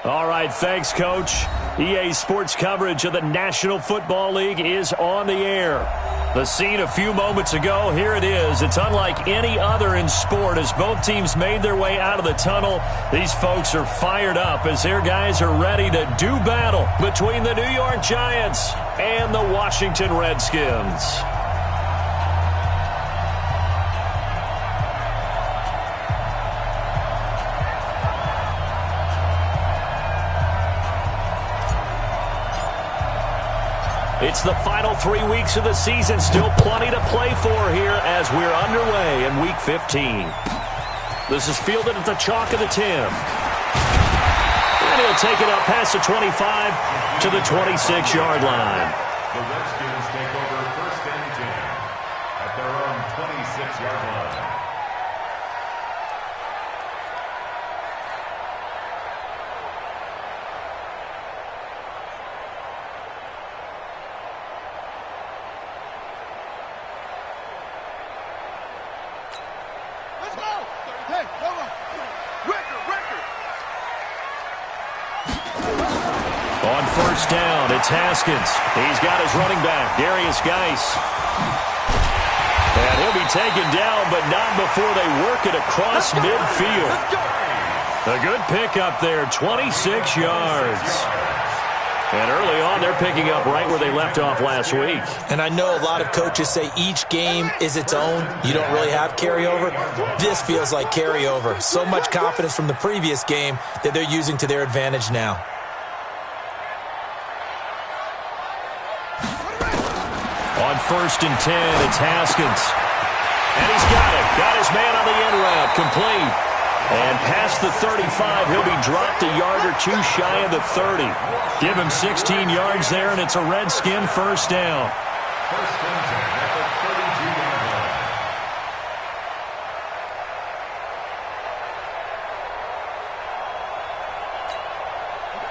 All right, thanks, Coach. EA Sports coverage of the National Football League is on the air. The scene a few moments ago, here it is. It's unlike any other in sport as both teams made their way out of the tunnel. These folks are fired up as their guys are ready to do battle between the New York Giants and the Washington Redskins. It's the final 3 weeks of the season. Still plenty to play for here as we're underway in Week 15. This is fielded at the chalk of the 10. And he'll take it up past the 25 to the 26-yard line. The Redskins take over 1st and 10 at their own 26-yard line. On 1st down, it's Haskins. He's got his running back, Darius Geis. And he'll be taken down, but not before they work it across midfield. A good pickup there, 26 yards. And early on, they're picking up right where they left off last week. And I know a lot of coaches say each game is its own. You don't really have carryover. This feels like carryover. So much confidence from the previous game that they're using to their advantage now. On 1st and 10, it's Haskins. And he's got it. Got his man on the in route. Complete. And past the 35, he'll be dropped a yard or two shy of the 30. Give him 16 yards there, and it's a Redskin 1st down. 1st and 10 at the 32-yard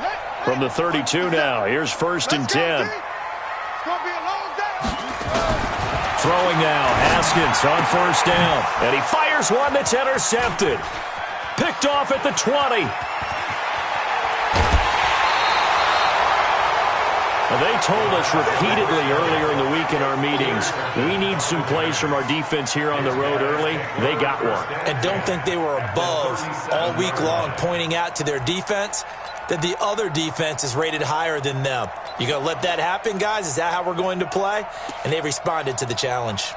line. From the 32 now, here's 1st and 10. Throwing now, Haskins on 1st down. And he fires one that's intercepted. Picked off at the 20. Now, they told us repeatedly earlier in the week in our meetings, we need some plays from our defense here on the road early. They got one. And don't think they were above all week long pointing out to their defense that the other defense is rated higher than them. You going to let that happen, guys? Is that how we're going to play? And they responded to the challenge.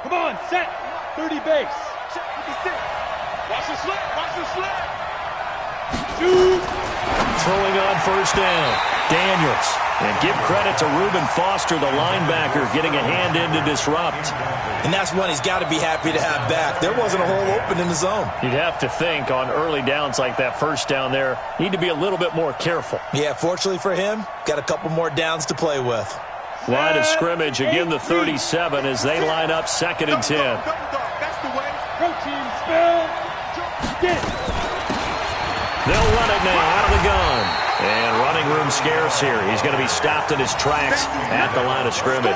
Come on, set. 30 base. Check 56. Watch the slip. Watch the slip. Shoot. Throwing on 1st down. Daniels. And give credit to Reuben Foster, the linebacker, getting a hand in to disrupt. And that's one he's got to be happy to have back. There wasn't a hole open in the zone. You'd have to think on early downs like that 1st down there, need to be a little bit more careful. Yeah, fortunately for him, got a couple more downs to play with. Line of scrimmage, again the 37 as they line up 2nd and 10. That's the way. Go team, spell. Get. They'll run it now out of the gun. And running room scarce here. He's going to be stopped in his tracks at the line of scrimmage.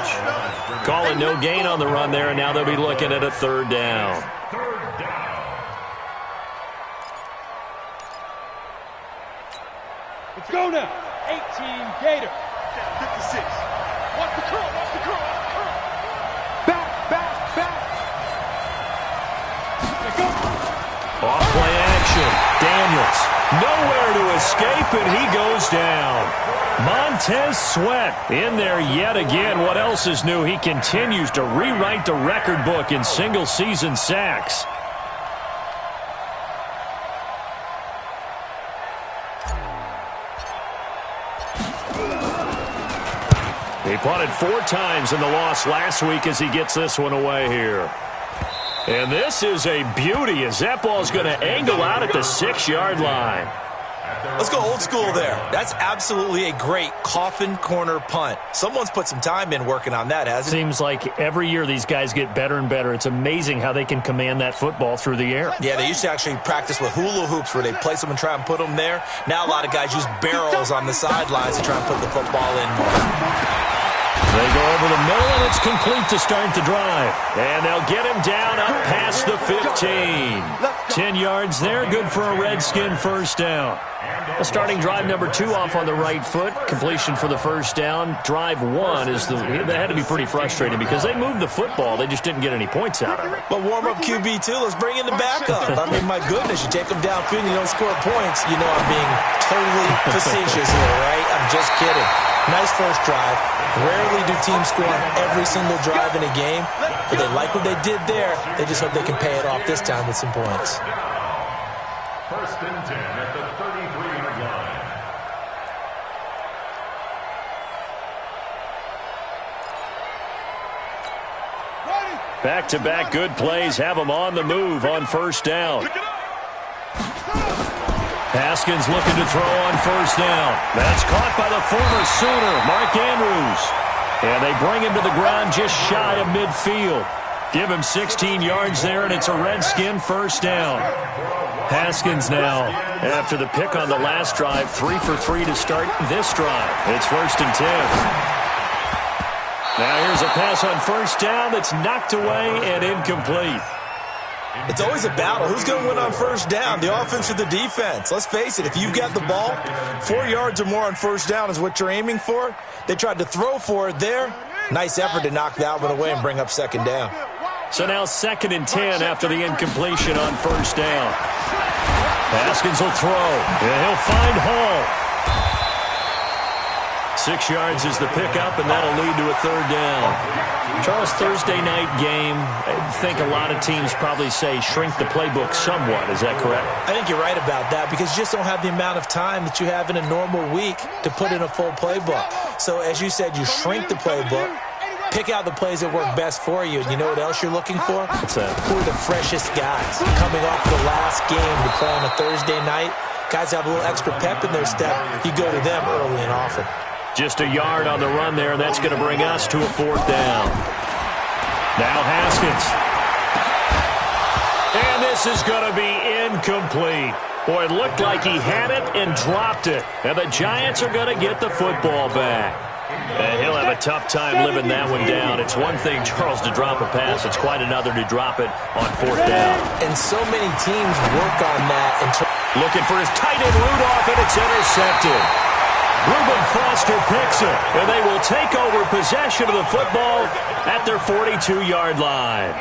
Calling no gain on the run there, and now they'll be looking at a 3rd down. Let's go now. 18 Gator. 56. Watch the curl. Watch the curl. Watch the curl. Back, back, back. Go. Off play action. Daniels. Nowhere to escape, and he goes down. Montez Sweat in there yet again. What else is new? He continues to rewrite the record book in single-season sacks. He punted 4 times in the loss last week as he gets this one away here. And this is a beauty as that ball's going to angle out at the 6-yard line. Let's go old school there. That's absolutely a great coffin corner punt. Someone's put some time in working on that, hasn't it? Seems like every year these guys get better and better. It's amazing how they can command that football through the air. Yeah, they used to actually practice with hula hoops where they place them and try and put them there. Now a lot of guys use barrels on the sidelines to try and put the football in more. They go over the middle, and it's complete to start the drive. And they'll get him down up past the 15. 10 yards there, good for a Redskin first down. Starting drive number 2 off on the right foot. Completion for the first down. Drive 1 that had to be pretty frustrating because they moved the football. They just didn't get any points out of it. But warm-up QB, too. Let's bring in the backup. I mean, my goodness, you take them downfield and you don't score points. You know I'm being totally facetious here, right? I'm just kidding. Nice first drive. Rarely do teams score on every single drive in a game, but they like what they did there. They just hope they can pay it off this time with some points. First and 10 at the 33-yard line. Back-to-back good plays have them on the move on first down. Haskins looking to throw on first down. That's caught by the former Sooner, Mark Andrews. And they bring him to the ground just shy of midfield. Give him 16 yards there, and it's a Redskin first down. Haskins now, after the pick on the last drive, 3 for 3 to start this drive. It's first and 10. Now here's a pass on first down that's knocked away and incomplete. It's always a battle. Who's going to win on first down, the offense or the defense? Let's face it, if you've got the ball, 4 yards or more on first down is what you're aiming for. They tried to throw for it there. Nice effort to knock that one away and bring up second down. So now second and 10 after the incompletion on first down. Haskins will throw, and he'll find Hall. 6 yards is the pickup, and that'll lead to a third down. Charles, Thursday night game, I think a lot of teams probably say shrink the playbook somewhat. Is that correct? I think you're right about that because you just don't have the amount of time that you have in a normal week to put in a full playbook. So as you said, you shrink the playbook, pick out the plays that work best for you. And you know what else you're looking for? What's that? Who are the freshest guys coming off the last game to play on a Thursday night? Guys have a little extra pep in their step. You go to them early and often. Just a yard on the run there. That's going to bring us to a fourth down. Now Haskins. And this is going to be incomplete. Boy, it looked like he had it and dropped it. And the Giants are going to get the football back. And he'll have a tough time living that one down. It's one thing, Charles, to drop a pass. It's quite another to drop it on fourth down. And so many teams work on that. Looking for his tight end Rudolph, and it's intercepted. Reuben Foster picks it, and they will take over possession of the football at their 42-yard line.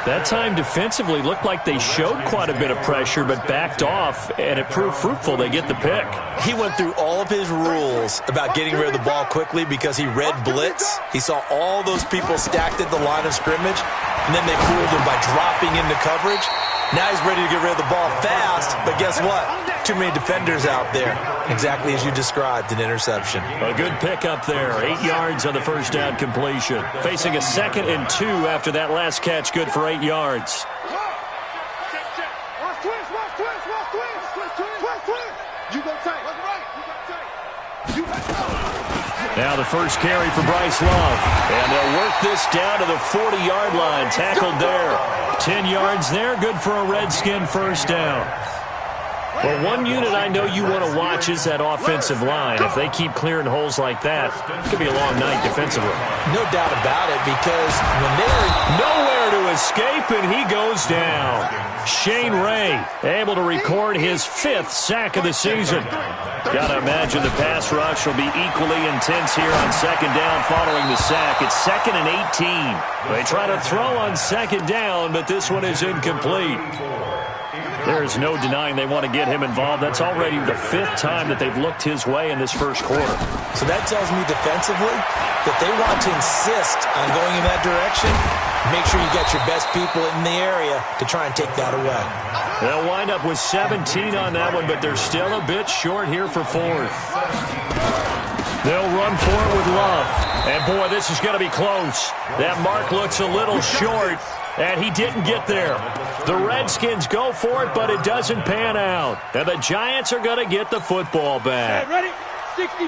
That time defensively looked like they showed quite a bit of pressure but backed off, and it proved fruitful. They get the pick. He went through all of his rules about getting rid of the ball quickly because he read blitz. He saw all those people stacked at the line of scrimmage, and then they fooled him by dropping into coverage. Now he's ready to get rid of the ball fast, but guess what? Too many defenders out there. Exactly as you described, an interception. A good pickup there. 8 yards on the first down completion. Facing a 2nd and 2 after that last catch, good for 8 yards. Now the first carry for Bryce Love. And they'll work this down to the 40-yard line. Tackled there. 10 yards there. Good for a Redskin first down. Well, one unit I know you want to watch is that offensive line. If they keep clearing holes like that, it could be a long night defensively. No doubt about it, because when they're nowhere to escape, and he goes down. Shane Ray able to record his 5th sack of the season. Got to imagine the pass rush will be equally intense here on second down following the sack. It's 2nd and 18. They try to throw on second down, but this one is incomplete. There is no denying they want to get him involved. That's already the 5th time that they've looked his way in this first quarter. So that tells me defensively that they want to insist on going in that direction. Make sure you got your best people in the area to try and take that away. They'll wind up with 17 on that one, but they're still a bit short here for 4th. They'll run for it with Love. And, boy, this is going to be close. That mark looks a little short, and he didn't get there. The Redskins go for it, but it doesn't pan out. And the Giants are going to get the football back.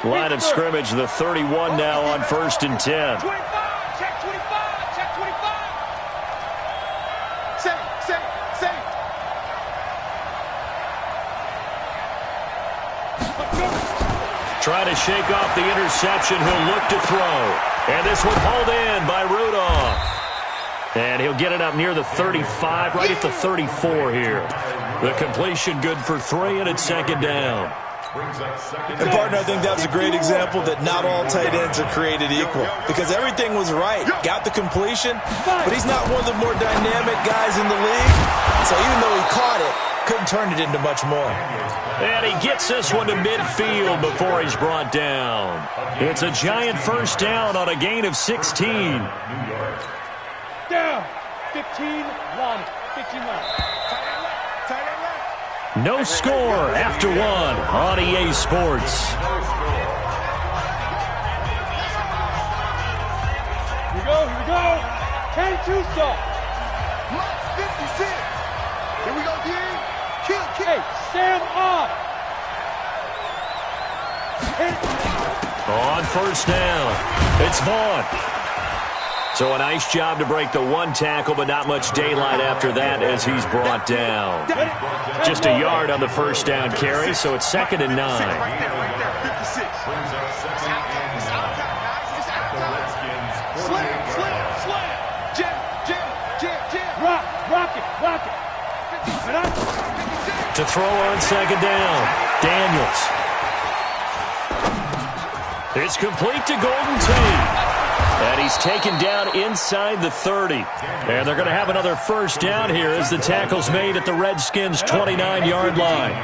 Line of scrimmage, the 31 now on 1st and 10. 25, check 25, check 25. Safe. Trying to shake off the interception. He'll look to throw. And this one hauled in by Rudolph. And he'll get it up near the 35, right at the 34 here. The completion good for 3, and it's second down. And, partner, I think that was a great example that not all tight ends are created equal, because everything was right. Got the completion, but he's not one of the more dynamic guys in the league. So even though he caught it, couldn't turn it into much more. And he gets this one to midfield before he's brought down. It's a giant first down on a gain of 16. Down. 15-1. 15-1. No score after 1 on EA Sports. Here we go. 10-2 stop. 56. Here we go, D. Kill. Hey, Sam on. On first down, it's Vaughn. So a nice job to break the 1 tackle, but not much daylight after that as he's brought down. Just a yard on the first down carry, so it's 2nd and 9. Right there, 56. Slam. Jam. Rock it. To throw on second down, Daniels. It's complete to Golden Tate. And he's taken down inside the 30. And they're going to have another first down here as the tackle's made at the Redskins' 29-yard line.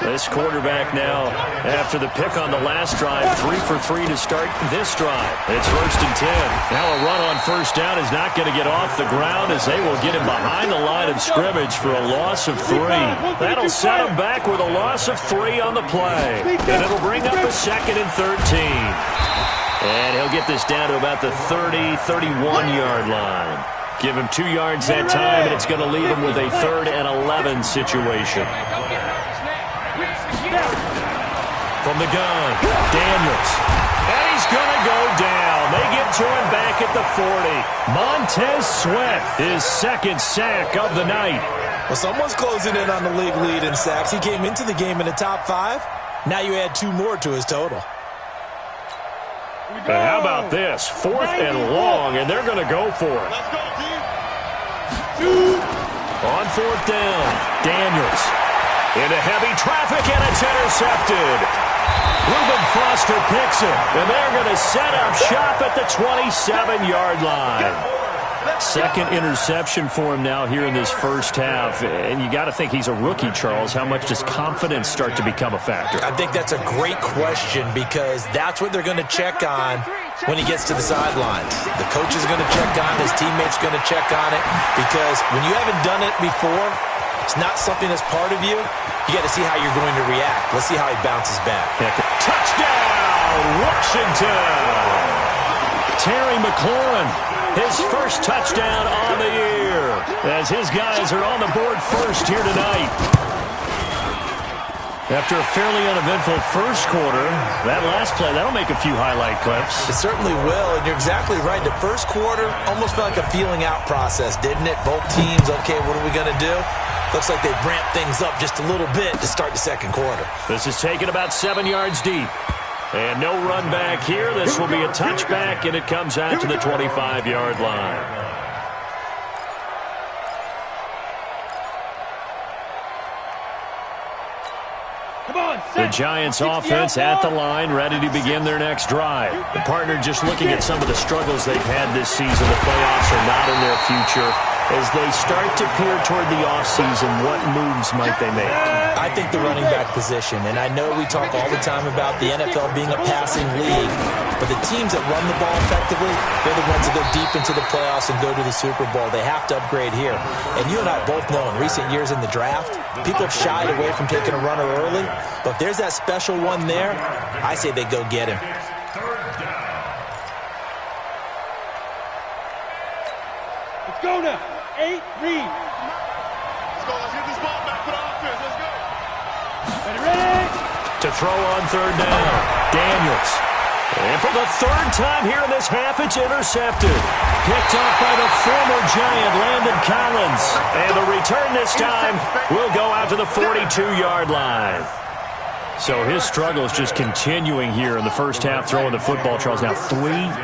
This quarterback now, after the pick on the last drive, 3 for 3 to start this drive. It's 1st and 10. Now a run on first down is not going to get off the ground as they will get him behind the line of scrimmage for a loss of 3. That'll set him back with a loss of 3 on the play. And it'll bring up a 2nd and 13. And he'll get this down to about the 30, 31-yard line. Give him 2 yards that time, and it's going to leave him with a 3rd and 11 situation. From the gun, Daniels. And he's going to go down. They get to him back at the 40. Montez Sweat, his 2nd sack of the night. Well, someone's closing in on the league lead in sacks. He came into the game in the top 5. Now you add 2 more to his total. But how about this? 4th and long, and they're going to go for it. Let's go, team. On 4th down, Daniels. Into heavy traffic, and it's intercepted. Reuben Foster picks it, and they're going to set up shop at the 27-yard line. 2nd interception for him now here in this first half. And you got to think he's a rookie, Charles. How much does confidence start to become a factor? I think that's a great question because that's what they're going to check on when he gets to the sidelines. The coach is going to check on it. His teammates are going to check on it because when you haven't done it before, it's not something that's part of you. You got to see how you're going to react. Let's see how he bounces back. Touchdown, Washington! Terry McLaurin, his first touchdown on the year, as his guys are on the board first here tonight. After a fairly uneventful first quarter, that last play, that'll make a few highlight clips. It certainly will, and you're exactly right. The first quarter almost felt like a feeling out process, didn't it? Both teams, okay, what are we going to do? Looks like they've ramped things up just a little bit to start the second quarter. This is taken about 7 yards deep. And no run back here. This will be a touchback, and it comes out to the 25-yard line. The Giants offense at the line, ready to begin their next drive. The partner just looking at some of the struggles they've had this season. The playoffs are not in their future. As they start to peer toward the offseason, what moves might they make? I think the running back position, and I know we talk all the time about the NFL being a passing league, but the teams that run the ball effectively, they're the ones that go deep into the playoffs and go to the Super Bowl. They have to upgrade here. And you and I both know in recent years in the draft, people have shied away from taking a runner early, but if there's that special one there, I say they go get him. Let's go now. 8, read. Let's go. Let's get this ball back for the offense. Let's go. Ready? To throw on 3rd down, Daniels. And for the 3rd time here in this half, it's intercepted. Picked off by the former Giant, Landon Collins. And the return this time will go out to the 42-yard line. So his struggle is just continuing here in the first half, throwing the football, Charles. Now 3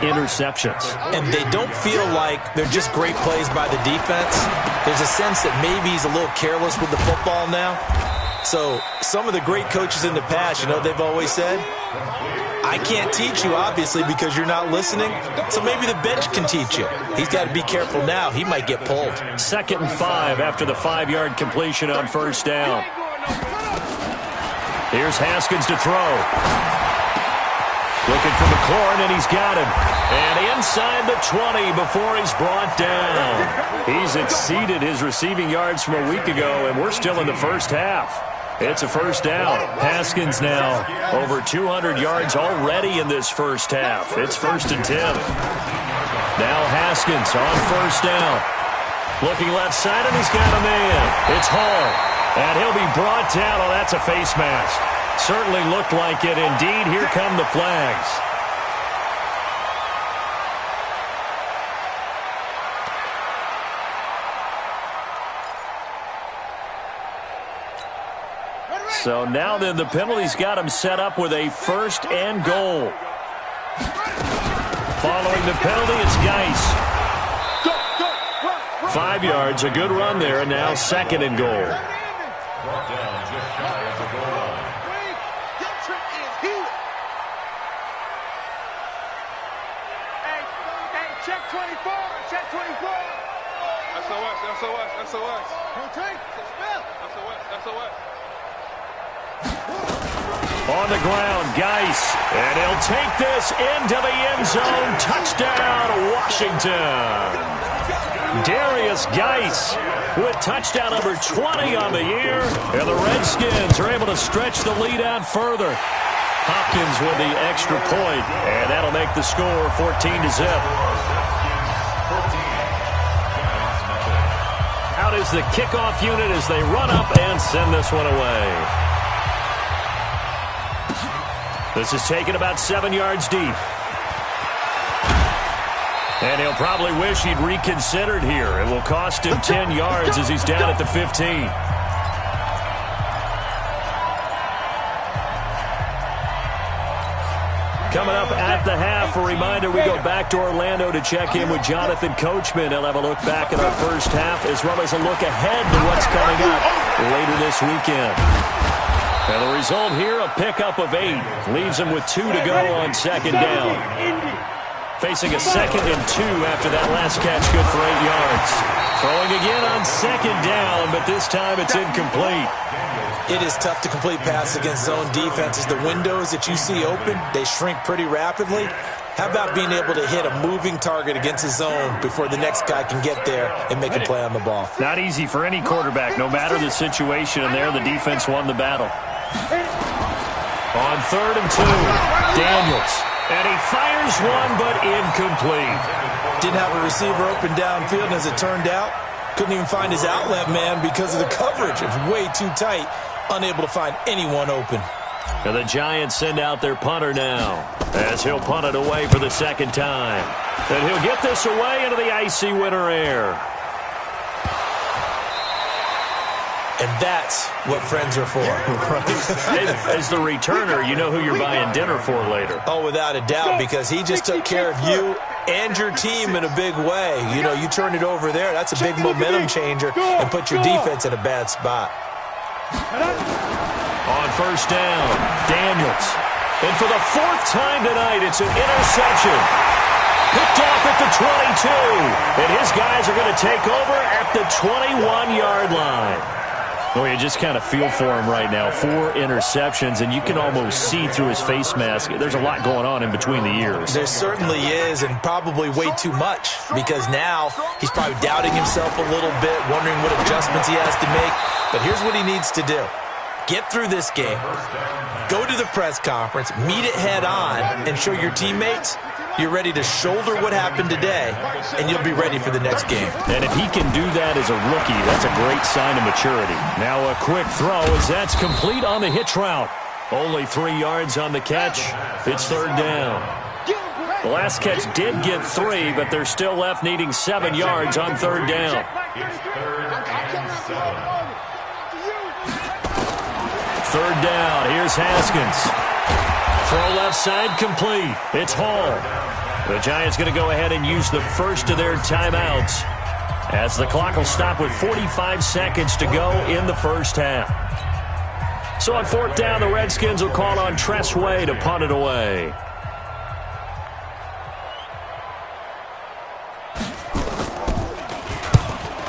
interceptions. And they don't feel like they're just great plays by the defense. There's a sense that maybe he's a little careless with the football now. So some of the great coaches in the past, you know, they've always said, I can't teach you, obviously, because you're not listening. So maybe the bench can teach you. He's got to be careful now. He might get pulled. 2nd and 5 after the 5-yard completion on first down. Here's Haskins to throw. Looking for McLaurin, and he's got him. And inside the 20 before he's brought down. He's exceeded his receiving yards from a week ago, and we're still in the first half. It's a first down. Haskins now over 200 yards already in this first half. It's 1st and 10. Now Haskins on first down. Looking left side, and he's got a man. It's Hall. And he'll be brought down. Oh, that's a face mask. Certainly looked like it. Indeed, here come the flags. So now then the penalty's got him set up with a 1st and goal. Following the penalty, it's Geis. 5 yards, a good run there, and now 2nd and goal. Brought down just shy of the goal line. That trick is here. Hey, check 24, check 24. SOS. Okay, SOS. On the ground, Geis, and he'll take this into the end zone. Touchdown, Washington. Darius Geis with touchdown number 20 on the year, and the Redskins are able to stretch the lead out further. Hopkins with the extra point, and that'll make the score 14-0. Out is the kickoff unit as they run up and send this one away. This is taken about 7 yards deep. And he'll probably wish he'd reconsidered here. It will cost him 10 yards as he's down at the 15. Coming up at the half, a reminder, we go back to Orlando to check in with Jonathan Coachman. He'll have a look back at our first half as well as a look ahead to what's coming up later this weekend. And the result here, a pickup of 8. Leaves him with 2 to go on 2nd down. Facing a 2nd and 2 after that last catch, good for 8 yards. Throwing again on 2nd down, but this time it's incomplete. It is tough to complete passes against zone defenses. The windows that you see open, they shrink pretty rapidly. How about being able to hit a moving target against a zone before the next guy can get there and make a play on the ball? Not easy for any quarterback, no matter the situation, and there the defense won the battle. On 3rd and 2, Daniels. And he fires one, but incomplete. Didn't have a receiver open downfield, and as it turned out, couldn't even find his outlet man because of the coverage. It was way too tight, unable to find anyone open. And the Giants send out their punter now as he'll punt it away for the 2nd time. And he'll get this away into the icy winter air. And that's what friends are for. As the returner, you know who you're buying dinner for later. Oh, without a doubt, because he just took care of you and your team in a big way. You know, you turn it over there, that's a big momentum changer, and put your defense in a bad spot. On 1st down, Daniels. And for the 4th time tonight, it's an interception. Picked off at the 22. And his guys are going to take over at the 21-yard line. Oh, you just kind of feel for him right now. 4 interceptions, and you can almost see through his face mask. There's a lot going on in between the ears. There certainly is, and probably way too much, because now he's probably doubting himself a little bit, wondering what adjustments he has to make. But here's what he needs to do. Get through this game, go to the press conference, meet it head on, and show your teammates you're ready to shoulder what happened today, and you'll be ready for the next game. And if he can do that as a rookie, that's a great sign of maturity. Now a quick throw as that's complete on the hitch route. Only 3 yards on the catch. It's 3rd down. The last catch did get 3, but they're still left needing 7 yards on 3rd down. It's 3rd and 7. third down. Here's Haskins. Throw left side complete. It's Hall. The Giants going to go ahead and use the first of their timeouts as the clock will stop with 45 seconds to go in the first half. So on fourth down, the Redskins will call on Tress Way to punt it away.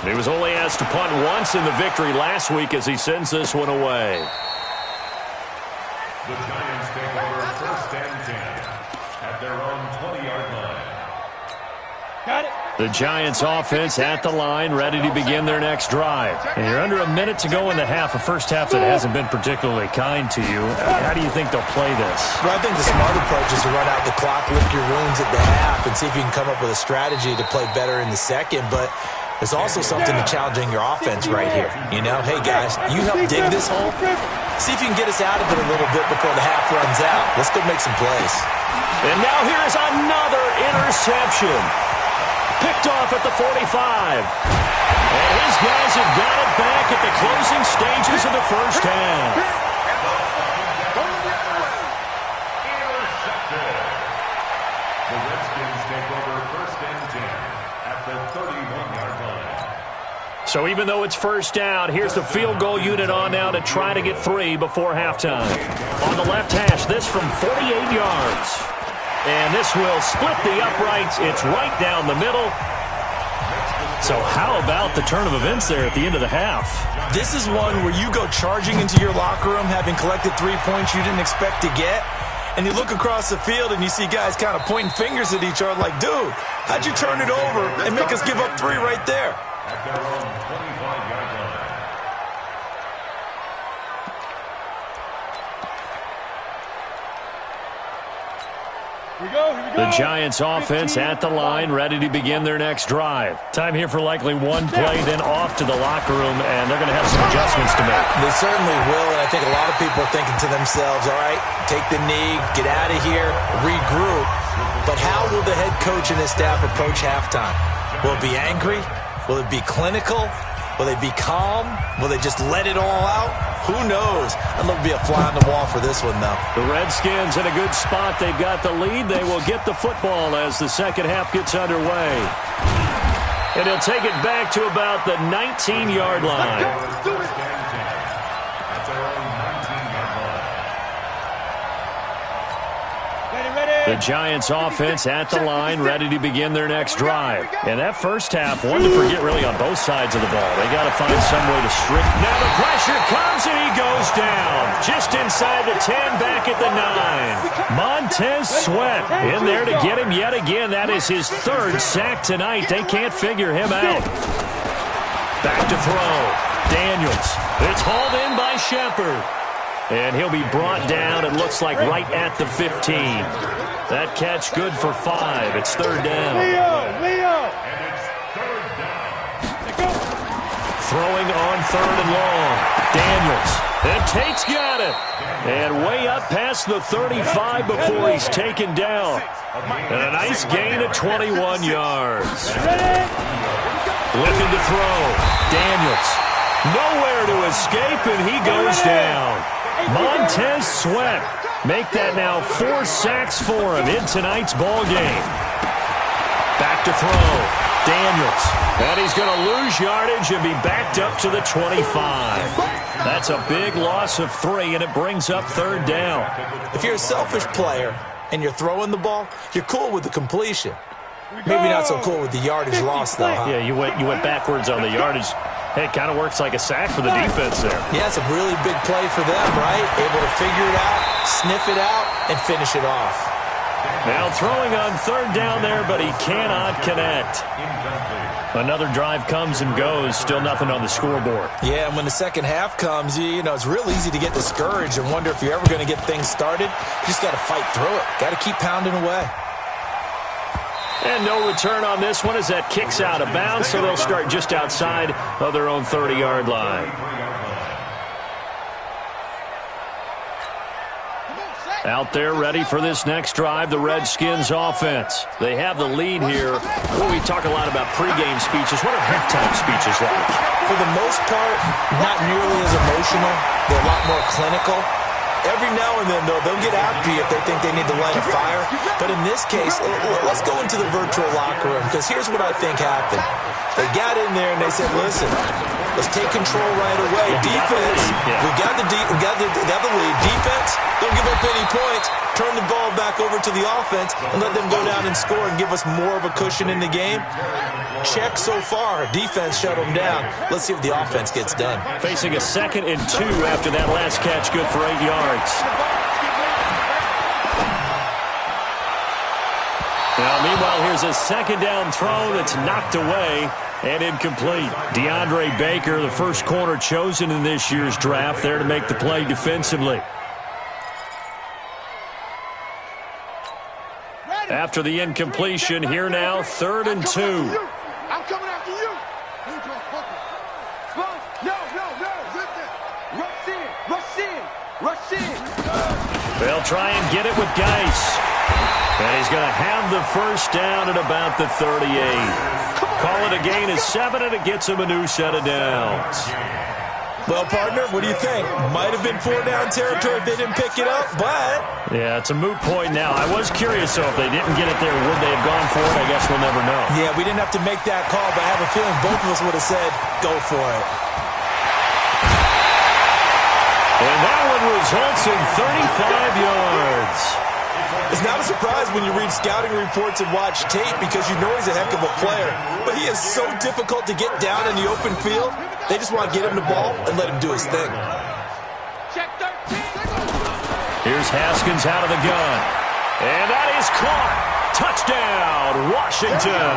He was only asked to punt once in the victory last week as he sends this one away. The Giants take over first and 10 at their own 20-yard line. Got it. The Giants offense at the line, ready to begin their next drive. And you're under a minute to go in the half, a first half that hasn't been particularly kind to you. How do you think they'll play this? Well, I think the smart approach is to run out the clock, lick your wounds at the half, and see if you can come up with a strategy to play better in the second. But there's also something to challenging your offense right here. You know, hey, guys, you help dig this hole. See if you can get us out of it a little bit before the half runs out. Let's go make some plays. And now here's another interception. Picked off at the 45. And his guys have got it back at the closing stages of the first half. Intercepted. The Redskins take over first and 10 at the 31-yard line. So even though it's first down, here's the field goal unit on now to try to get 3 before halftime. On the left hash, this from 48 yards. And this will split the uprights. It's right down the middle. So how about the turn of events there at the end of the half? This is one where you go charging into your locker room having collected 3 points you didn't expect to get. And you look across the field and you see guys kind of pointing fingers at each other like, dude, how'd you turn it over and make us give up 3 right there? At their own 25-yard line. Here we go. The Giants offense at the line, ready to begin their next drive. Time here for likely one play, then off to the locker room, and they're going to have some adjustments to make. They certainly will, and I think a lot of people are thinking to themselves, all right, take the knee, get out of here, regroup. But how will the head coach and his staff approach halftime? Will it be angry? Will it be clinical? Will they be calm? Will they just let it all out? Who knows? I'd love to be a fly on the wall for this one, though. The Redskins in a good spot. They've got the lead. They will get the football as the second half gets underway. And he'll take it back to about the 19-yard line. At their own 19-yard line. The Giants offense at the line, ready to begin their next drive. And that first half, one to forget really on both sides of the ball. They got to find some way to strip. Now the pressure comes and he goes down. Just inside the 10, back at the 9. Montez Sweat in there to get him yet again. That is his 3rd sack tonight. They can't figure him out. Back to throw. Daniels. It's hauled in by Shepard. And he'll be brought down, it looks like, right at the 15. That catch good for 5. It's 3rd down. And it's 3rd down. Throwing on 3rd and long. Daniels. And Tate's got it. And way up past the 35 before he's taken down. And a nice gain of 21 yards. Looking to throw. Daniels. Nowhere to escape, and he goes down. Montez Sweat. Make that now 4 sacks for him in tonight's ball game. Back to throw. Daniels. And he's going to lose yardage and be backed up to the 25. That's a big loss of 3, and it brings up 3rd down. If you're a selfish player and you're throwing the ball, you're cool with the completion. Maybe not so cool with the yardage loss, though, huh? Yeah, you went backwards on the yardage. Hey, it kind of works like a sack for the defense there. Yeah, it's a really big play for them, right? Able to figure it out, sniff it out, and finish it off. Now throwing on 3rd down there, but he cannot connect. Another drive comes and goes. Still nothing on the scoreboard. Yeah, and when the second half comes, you know, it's real easy to get discouraged and wonder if you're ever going to get things started. You just got to fight through it. Got to keep pounding away. And no return on this one as that kicks out of bounds, so they'll start just outside of their own 30-yard line. Out there ready for this next drive, the Redskins offense. They have the lead here. Well, we talk a lot about pregame speeches. What are halftime speeches like? For the most part, not nearly as emotional. They're a lot more clinical. Every now and then, though, they'll get happy if they think they need to light a fire. But in this case, let's go into the virtual locker room, because here's what I think happened. They got in there and they said, listen, let's take control right away. Defense, we got the lead. Defense, don't give up any points. Turn the ball back over to the offense and let them go down and score and give us more of a cushion in the game. Check so far. Defense shut them down. Let's see if the offense gets done. Facing a 2nd and 2 after that last catch, good for 8 yards. Now, meanwhile, here's a 2nd down throw that's knocked away and incomplete. DeAndre Baker, the first corner chosen in this year's draft, there to make the play defensively. After the incompletion, here now, 3rd and 2. I'm coming after you. Rush in. They'll try and get it with Geis. And he's going to have the first down at about the 38. Call it a gain of 7, and it gets him a new set of downs. Well, partner, what do you think? Might have been 4-down territory if they didn't pick it up, but... Yeah, it's a moot point now. I was curious, so if they didn't get it there, would they have gone for it? I guess we'll never know. Yeah, we didn't have to make that call, but I have a feeling both of us would have said, go for it. And that one results in 35 yards. It's not a surprise when you read scouting reports and watch tape because you know he's a heck of a player. But he is so difficult to get down in the open field. They just want to get him the ball and let him do his thing. Here's Haskins out of the gun. And that is caught. Touchdown, Washington.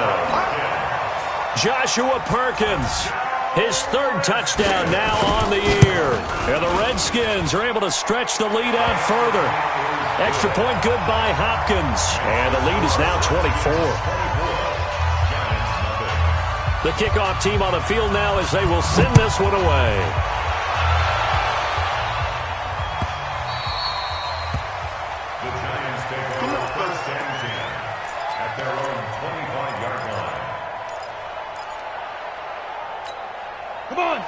Joshua Perkins, his 3rd touchdown now on the year. And the Redskins are able to stretch the lead out further. Extra point good by Hopkins. And the lead is now 24. The kickoff team on the field now as they will send this one away. The Giants take over 1st and 10 at their own 25-yard line.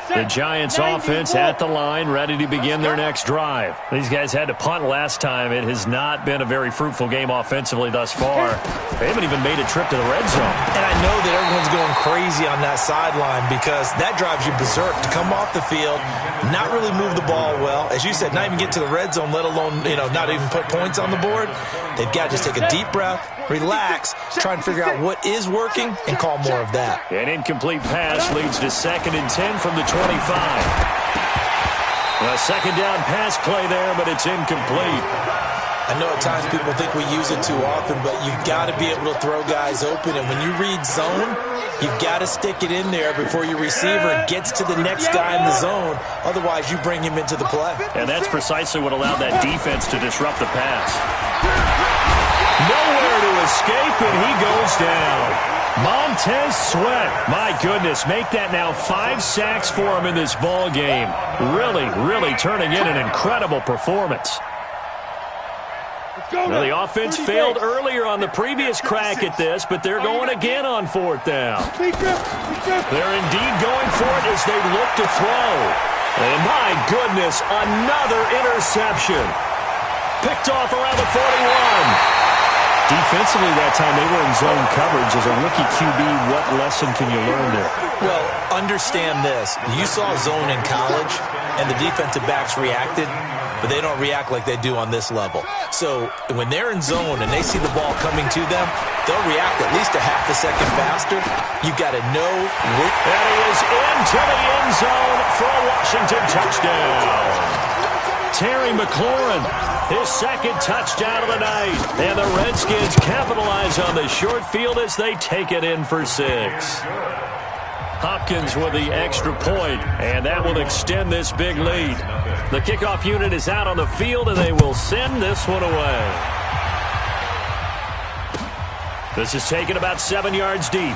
The Giants offense at the line, ready to begin their next drive. These guys had to punt last time. It has not been a very fruitful game offensively thus far. They haven't even made a trip to the red zone. And I know that everyone's going crazy on that sideline because that drives you berserk to come off the field, not really move the ball well. As you said, not even get to the red zone, let alone, not even put points on the board. They've got to just take a deep breath, relax, try and figure out what is working, and call more of that. An incomplete pass leads to 2nd and 10 from the 25. A 2nd down pass play there, but it's incomplete. I know at times people think we use it too often, but you've got to be able to throw guys open. And when you read zone, you've got to stick it in there before your receiver gets to the next guy in the zone. Otherwise, you bring him into the play. And that's precisely what allowed that defense to disrupt the pass. Nowhere to escape, and he goes down. Montez Sweat, my goodness, make that now 5 sacks for him in this ball game. Really turning in an incredible performance. Now, the offense failed earlier on the previous crack at this, but they're going again on 4th down. They're indeed going for it as they look to throw. And my goodness, another interception. Picked off around the 41. Defensively that time, they were in zone coverage. As a rookie QB, what lesson can you learn there? Well, understand this. You saw zone in college, and the defensive backs reacted, but they don't react like they do on this level. So when they're in zone and they see the ball coming to them, they'll react at least a half a second faster. You've got to know. And he is into the end zone for a Washington touchdown. Terry McLaurin, his 2nd touchdown of the night. And the Redskins capitalize on the short field as they take it in for 6. Hopkins with the extra point, and that will extend this big lead. The kickoff unit is out on the field, and they will send this one away. This is taken about 7 yards deep.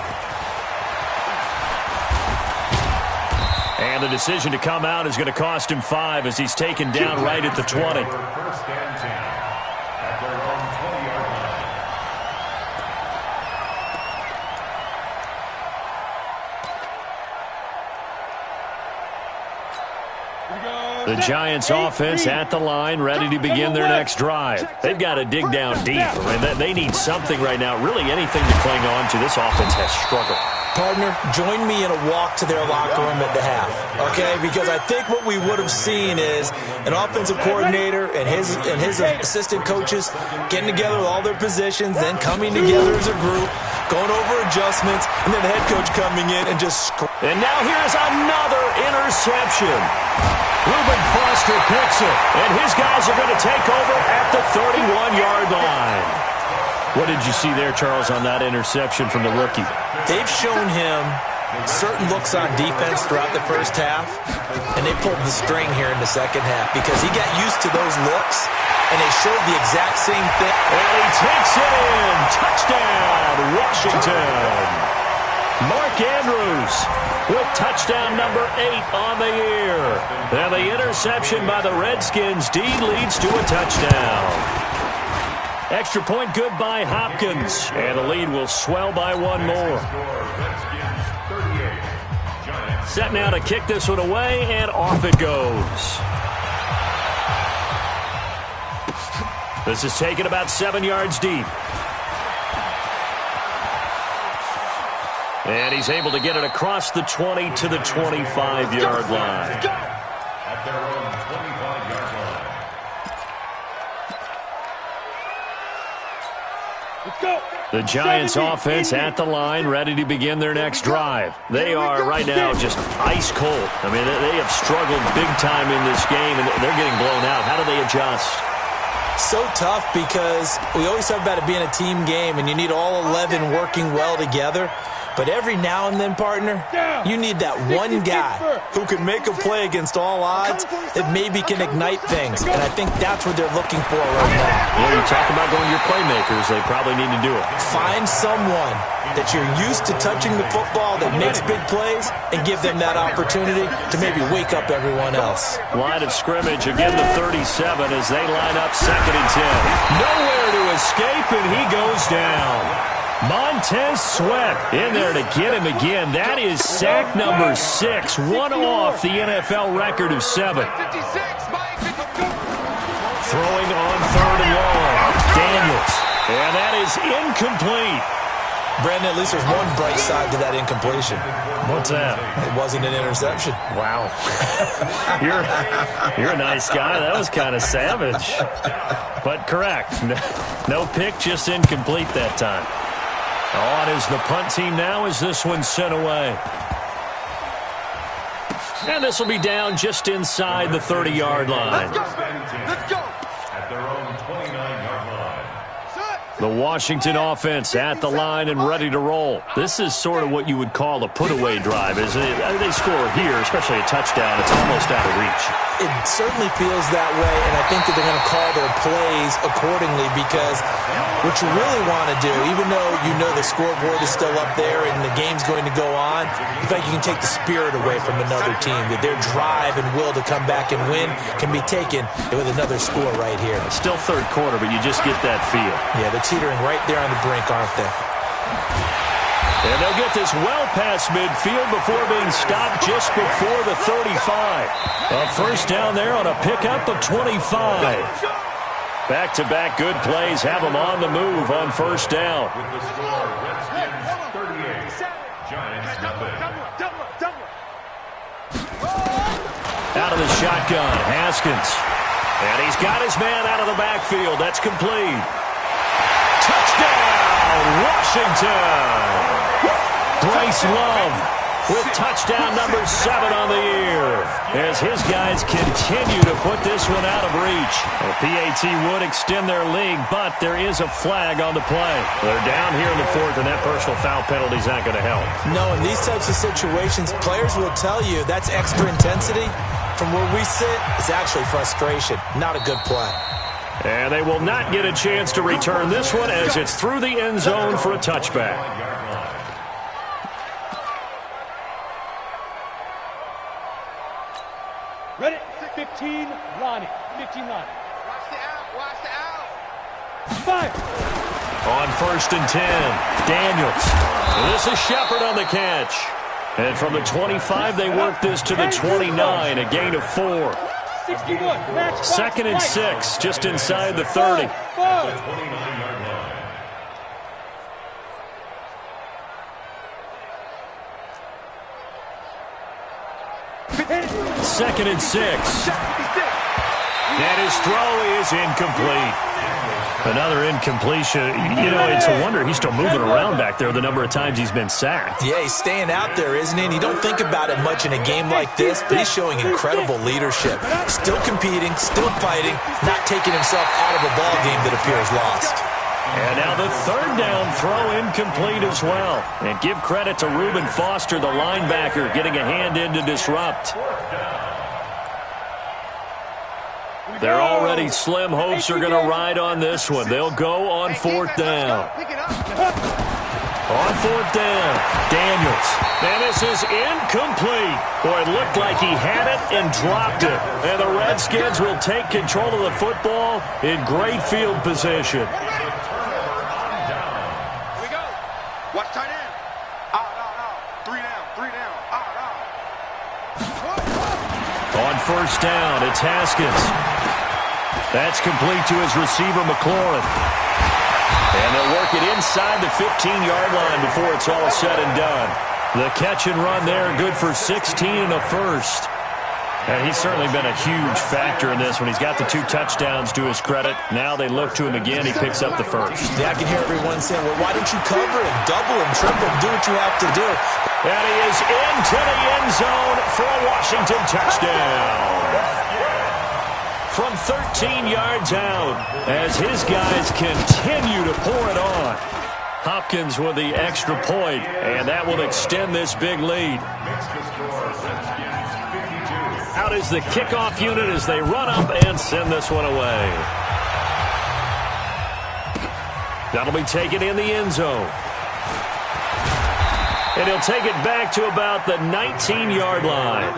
And the decision to come out is going to cost him 5 as he's taken down right at the 20. First and 10 at their own 20-yard line. The Giants offense at the line, ready to begin their next drive. They've got to dig down deep. I mean, they need something right now, really anything to cling on to. This offense has struggled. Partner, join me in a walk to their locker room at the half, okay? Because I think what we would have seen is an offensive coordinator and his assistant coaches getting together with all their positions, then coming together as a group, going over adjustments, and then the head coach coming in and just And now here's another interception. Reuben Foster picks it, and his guys are going to take over at the 31-yard line. What did you see there, Charles, on that interception from the rookie? They've shown him certain looks on defense throughout the first half, and they pulled the string here in the second half because he got used to those looks, and they showed the exact same thing. And he takes it in. Touchdown, Washington. Mark Andrews with touchdown number 8 on the year. And the interception by the Redskins leads to a touchdown. Extra point good by Hopkins. And the lead will swell by 1 more. Set now to kick this one away, and off it goes. This is taken about 7 yards deep. And he's able to get it across the 20 to the 25-yard line. At their own 25-yard line. The Giants offense at the line, ready to begin their next drive. They are right now just ice cold. I mean, they have struggled big time in this game, and they're getting blown out. How do they adjust? So tough because we always talk about it being a team game, and you need all 11 working well together. But every now and then, partner, you need that one guy who can make a play against all odds that maybe can ignite things. And I think that's what they're looking for right now. Well, you talk about going to your playmakers. They probably need to do it. Find someone that you're used to touching the football that makes big plays and give them that opportunity to maybe wake up everyone else. Line of scrimmage, again the 37 as they line up 2nd and 10. Nowhere to escape, and he goes down. Montez Sweat in there to get him again. That is sack number 6, one off the NFL record of 7. Throwing on 3rd and long. Daniels. And that is incomplete. Brandon, at least there's one bright side to that incompletion. What's that? It wasn't an interception. Wow. You're a nice guy. That was kind of savage. But correct. No pick, just incomplete that time. On is the punt team now as this one's sent away. And this will be down just inside the 30-yard line. Let's go. At their own 29-yard line. The Washington offense at the line and ready to roll. This is sort of what you would call a put-away drive, isn't it? They score here, especially a touchdown. It's almost out of reach. It certainly feels that way, and I think that they're going to call their plays accordingly because what you really want to do, even though you know the scoreboard is still up there and the game's going to go on, in fact, you can take the spirit away from another team, that their drive and will to come back and win can be taken with another score right here. Still 3rd quarter, but you just get that feel. Yeah, they're teetering right there on the brink, aren't they? And they'll get this well past midfield before being stopped just before the 35. A first down there on a pickup of 25. Back-to-back good plays have them on the move on first down. With the score, Redskins 38, Giants nothing. Out of the shotgun, Haskins. And he's got his man out of the backfield. That's complete. Touchdown, Washington! Bryce Love with touchdown number 7 on the year as his guys continue to put this one out of reach. The PAT would extend their lead, but there is a flag on the play. They're down here in the 4th, and that personal foul penalty is not going to help. No, in these types of situations, players will tell you that's extra intensity. From where we sit, it's actually frustration. Not a good play. And they will not get a chance to return this one as it's through the end zone for a touchback. 15 line. Watch the out. Watch the out. Fire. On 1st and 10, Daniels. This is Shepard on the catch. And from the 25, they work this to the 29, a gain of 4. 61. Match. 2nd and 6, just inside the 30. 29-yard line. Second and 6. And his throw is incomplete. Another incompletion. You know, it's a wonder he's still moving around back there the number of times he's been sacked. Yeah, he's staying out there, isn't he? And you don't think about it much in a game like this, but he's showing incredible leadership. Still competing, still fighting, not taking himself out of a ball game that appears lost. And now the 3rd down throw incomplete as well. And give credit to Reuben Foster, the linebacker, getting a hand in to disrupt. Their already slim hopes are going to ride on this one. They'll go on 4th down. On 4th down, Daniels. And this is incomplete. Boy, it looked like he had it and dropped it. And the Redskins will take control of the football in great field position. Here we go. Watch tight end. No. 3 down. 3 down. On 1st down, it's Haskins. That's complete to his receiver, McLaurin. And they'll work it inside the 15-yard line before it's all said and done. The catch and run there, good for 16 and a first. And he's certainly been a huge factor in this when he's got the 2 touchdowns to his credit. Now they look to him again. He picks up the first. Yeah, I can hear everyone saying, well, why don't you cover him, double him, triple him, do what you have to do. And he is into the end zone for a Washington touchdown. From 13 yards out as his guys continue to pour it on. Hopkins with the extra point, and that will extend this big lead. Out is the kickoff unit as they run up and send this one away. That'll be taken in the end zone. And he'll take it back to about the 19-yard line.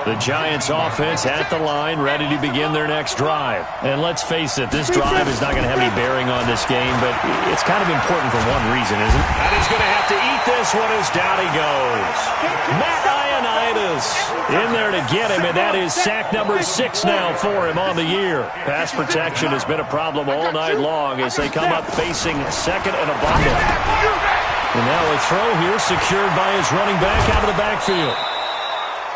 The Giants offense at the line, ready to begin their next drive. And let's face it, this drive is not going to have any bearing on this game, but it's kind of important for one reason, isn't it? And he's going to have to eat this one as down he goes. Ioannidis in there to get him, and that is sack number 6 now for him on the year. Pass protection has been a problem all night long as they come up facing 2nd and a bundle. And now a throw here secured by his running back out of the backfield.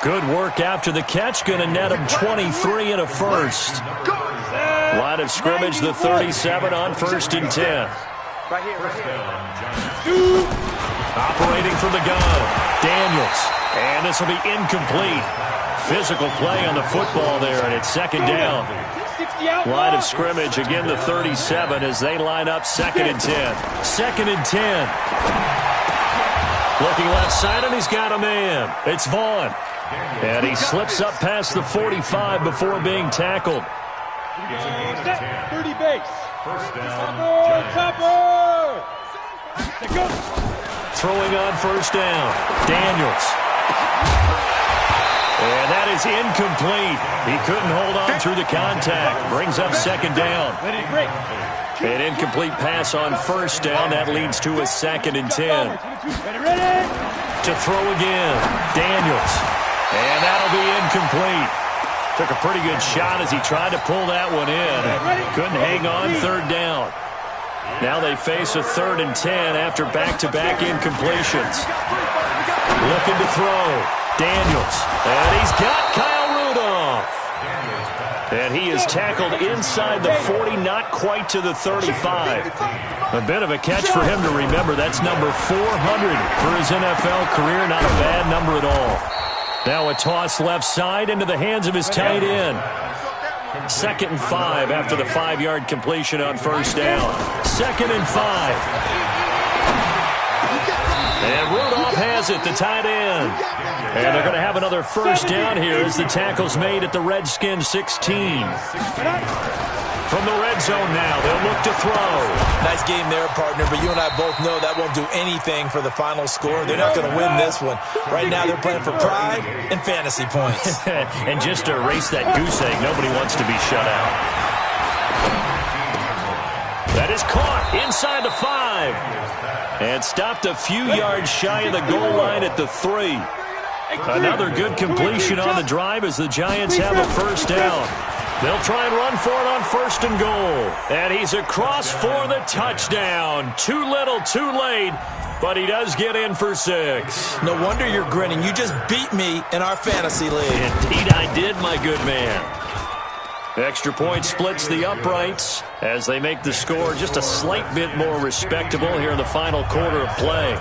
Good work after the catch, going to net him 23 and a first. Line of scrimmage, the 37 on 1st and 10. Operating from the gun, Daniels. And this will be incomplete. Physical play on the football there, and it's 2nd down. Line of scrimmage, again the 37 as they line up 2nd and 10. 2nd and 10. Looking left side, and he's got a man. It's Vaughn. And he slips up past the 45 before being tackled. 30 base. First down. Topper. Throwing on 1st down, Daniels. And that is incomplete. He couldn't hold on through the contact. Brings up 2nd down. An incomplete pass on 1st down. That leads to a 2nd and 10. To throw again, Daniels. And that'll be incomplete. Took a pretty good shot as he tried to pull that one in. Couldn't hang on 3rd down. Now they face a 3rd and 10 after back-to-back incompletions. Looking to throw. Daniels. And he's got Kyle Rudolph. And he is tackled inside the 40, not quite to the 35. A bit of a catch for him to remember. That's number 400 for his NFL career. Not a bad number at all. Now a toss left side into the hands of his tight end. 2nd and 5 after the 5-yard completion on 1st down. 2nd and 5. And Rudolph has has it, the tight end. And they're going to have another first down here as the tackle's made at the Redskins 16. From the red zone now, they'll look to throw. Nice game there, partner, but you and I both know that won't do anything for the final score. They're not going to win this one. Right now, they're playing for pride and fantasy points. And just to erase that goose egg, nobody wants to be shut out. That is caught inside the 5. And stopped a few yards shy of the goal line at the 3. Another good completion on the drive as the Giants have a first down. They'll try and run for it on first and goal. And he's across for the touchdown. Too little, too late, but he does get in for 6. No wonder you're grinning. You just beat me in our fantasy league. Indeed I did, my good man. Extra point splits the uprights as they make the score just a slight bit more respectable here in the final quarter of play.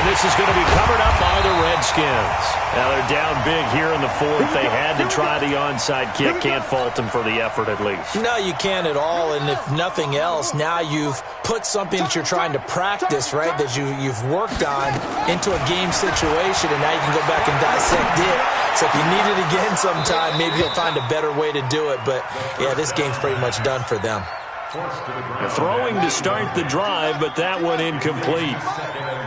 This is going to be covered up by the Redskins. Now they're down big here in the 4th. They had to try the onside kick. Can't fault them for the effort at least. No, you can't at all. And if nothing else, now you've put something that you're trying to practice, right, that you've worked on into a game situation, and now you can go back and dissect it. So if you need it again sometime, maybe you'll find a better way to do it. But, yeah, this game's pretty much done for them. Throwing to start the drive, but that one incomplete.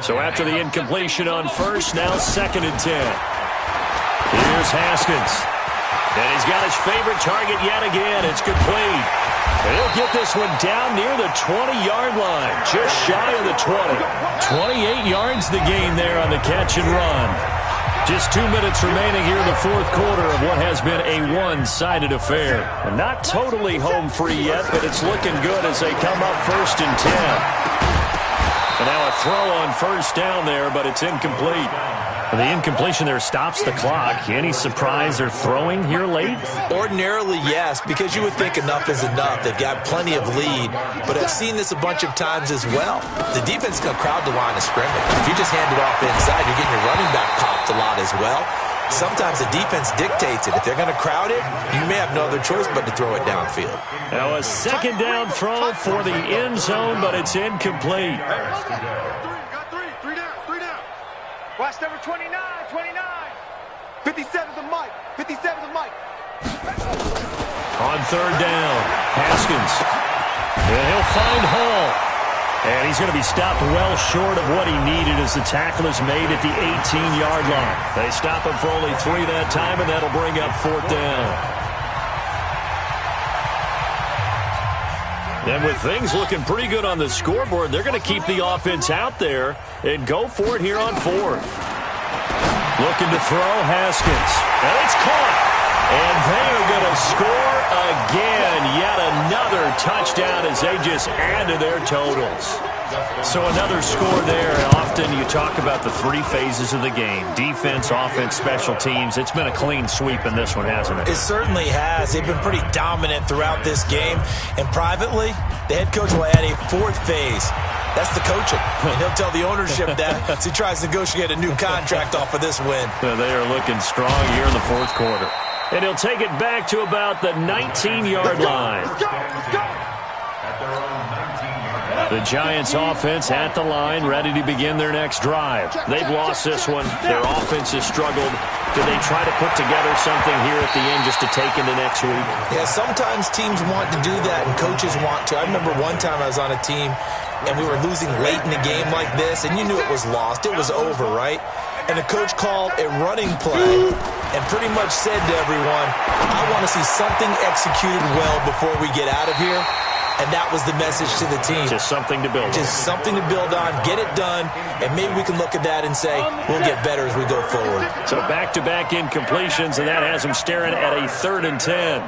So after the incompletion on first, now 2nd and 10. Here's Haskins. And he's got his favorite target yet again. It's complete. And he'll get this one down near the 20-yard line, just shy of the 20. 28 yards the gain there on the catch and run. Just 2 minutes remaining here in the 4th quarter of what has been a one-sided affair. And not totally home free yet, but it's looking good as they come up 1st and 10. And now a throw on first down there, but it's incomplete. The incompletion there stops the clock. Any surprise they're throwing here late? Ordinarily, yes, because you would think enough is enough. They've got plenty of lead, but I've seen this a bunch of times as well. The defense is going to crowd the line of scrimmage. If you just hand it off inside, you're getting your running back popped a lot as well. Sometimes the defense dictates it. If they're going to crowd it, you may have no other choice but to throw it downfield. Now a 2nd down throw for the end zone, but it's incomplete. Three down. Watch number 29. 57's the Mike. 57's the Mike. On 3rd down, Haskins. And he'll find Hall. And he's going to be stopped well short of what he needed as the tackle is made at the 18-yard line. They stop him for only 3 that time, and that'll bring up 4th down. And with things looking pretty good on the scoreboard, they're going to keep the offense out there and go for it here on 4th. Looking to throw, Haskins. And it's caught. And they are going to score again. Yet another touchdown as they just add to their totals. So another score there. Often you talk about the 3 phases of the game. Defense, offense, special teams. It's been a clean sweep in this one, hasn't it? It certainly has. They've been pretty dominant throughout this game. And privately, the head coach will add a 4th phase. That's the coaching. And he'll tell the ownership that as he tries to negotiate a new contract off of this win. They are looking strong here in the 4th quarter. And he'll take it back to about the 19-yard line. Let's go. The Giants offense at the line, ready to begin their next drive. They've lost this one. Their offense has struggled. Do they try to put together something here at the end just to take into next week? Yeah, sometimes teams want to do that and coaches want to. I remember one time I was on a team and we were losing late in a game like this, and you knew it was lost. It was over, right? And the coach called a running play and pretty much said to everyone, I want to see something executed well before we get out of here. And that was the message to the team. Just something to build on. Just something to build on, get it done, and maybe we can look at that and say, we'll get better as we go forward. So back-to-back incompletions, and that has them staring at a 3rd and 10.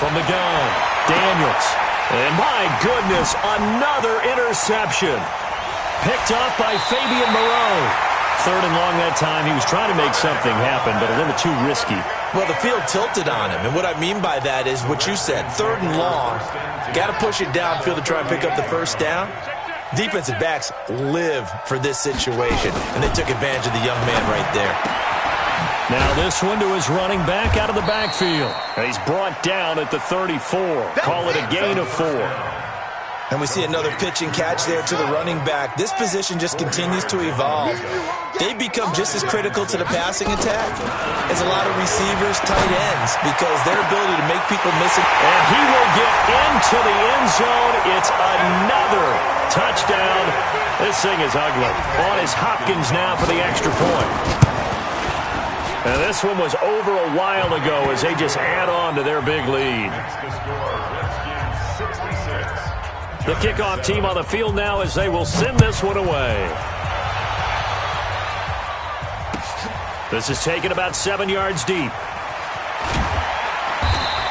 From the gun, Daniels. And my goodness, another interception. Picked up by Fabian Moreau. 3rd and long that time. He was trying to make something happen, but a little too risky. Well, the field tilted on him, and what I mean by that is what you said, 3rd and long. Got to push it downfield to try and pick up the first down. Defensive backs live for this situation, and they took advantage of the young man right there. Now this one to his running back out of the backfield. And he's brought down at the 34. Call it a gain of 4. And we see another pitch and catch there to the running back. This position just continues to evolve. They become just as critical to the passing attack as a lot of receivers, tight ends, because their ability to make people miss it. And he will get into the end zone. It's another touchdown. This thing is ugly. On is Hopkins now for the extra point. And this one was over a while ago as they just add on to their big lead. The kickoff team on the field now as they will send this one away. This is taken about 7 yards deep.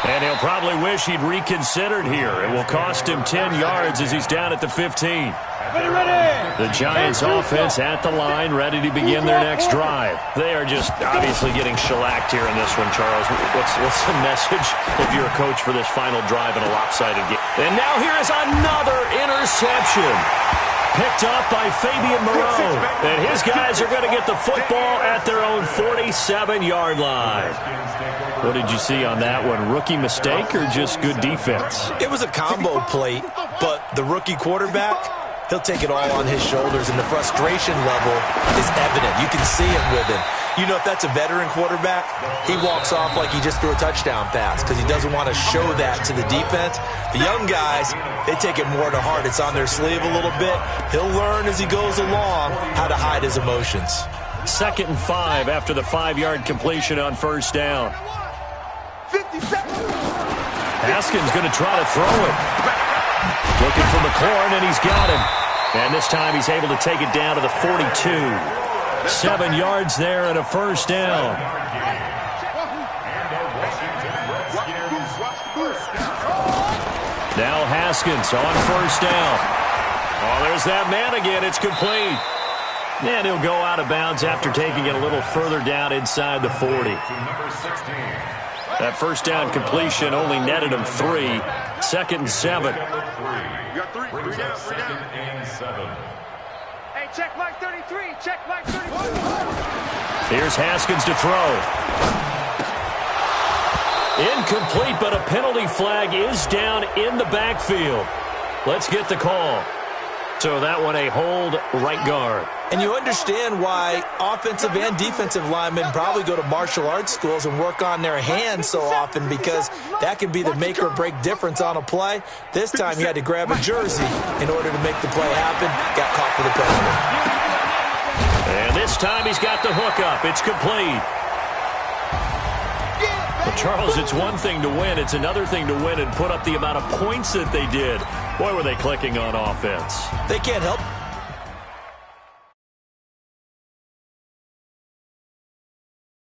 And he'll probably wish he'd reconsidered here. It will cost him 10 yards as he's down at the 15. The Giants offense at the line, ready to begin their next drive. They are just obviously getting shellacked here in this one, Charles. What's the message if you're a coach for this final drive in a lopsided game? And now here is another interception. Picked up by Fabian Moreau. And his guys are going to get the football at their own 47-yard line. What did you see on that one? Rookie mistake or just good defense? It was a combo plate, but the rookie quarterback, he'll take it all on his shoulders, and the frustration level is evident. You can see it with him. You know, if that's a veteran quarterback, he walks off like he just threw a touchdown pass because he doesn't want to show that to the defense. The young guys, they take it more to heart. It's on their sleeve a little bit. He'll learn as he goes along how to hide his emotions. 2nd and 5 after the 5-yard completion on first down. Haskins going to try to throw it. Looking for McLaurin, and he's got him. And this time he's able to take it down to the 42. 7 yards there and a first down. Now Haskins on first down. Oh, there's that man again. It's complete. And he'll go out of bounds after taking it a little further down inside the 40. That first down completion only netted him 3. 2nd and 7. You got 3. 3 down. 3 down. And 7. Hey, check Mike 33. Check Mike 33. Here's Haskins to throw. Incomplete, but a penalty flag is down in the backfield. Let's get the call. So that one a hold right guard. And you understand why offensive and defensive linemen probably go to martial arts schools and work on their hands so often, because that can be the make or break difference on a play. This time he had to grab a jersey in order to make the play happen. Got caught for the penalty. And this time he's got the hook up. It's complete. Well, Charles, it's one thing to win. It's another thing to win and put up the amount of points that they did. Boy, were they clicking on offense. They can't help